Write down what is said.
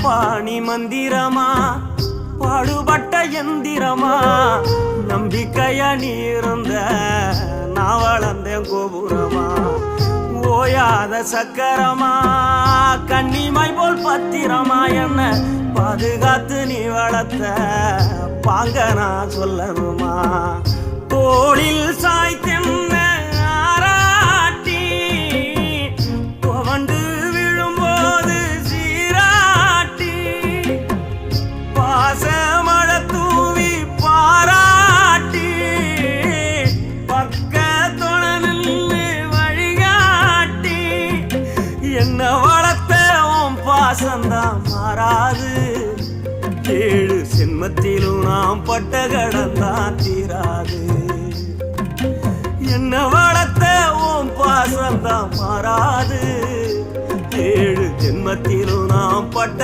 பாணி மந்திரமா பாடுபட்ட எந்திரமா நம்பிக்கைய நீருந்த நான் வளர்ந்தேன் கோபுரமா ஓயாத சக்கரமா கன்னிமை போல் பத்திரமா என்ன பாதுகாத்து நீ வளர்த்த பாங்க நான் சொல்லணுமா தோளில் சாய்த்தென்ன ஆராட்டி துவண்டு விழும்போது சீராட்டி பாசமழை தூவி பாராட்டி பக்கத்தோட நின்று வழிகாட்டி என்ன வளர்த்த உன் பாசந்தான் மாறாது ஏழு சென்மத்திலும் நாம் பட்ட கடந்தான் தீராது என்ன வளர்த்த உன் பாசந்தான் மாறாது ஏழு ஜென்மத்திலும் நாம் பட்ட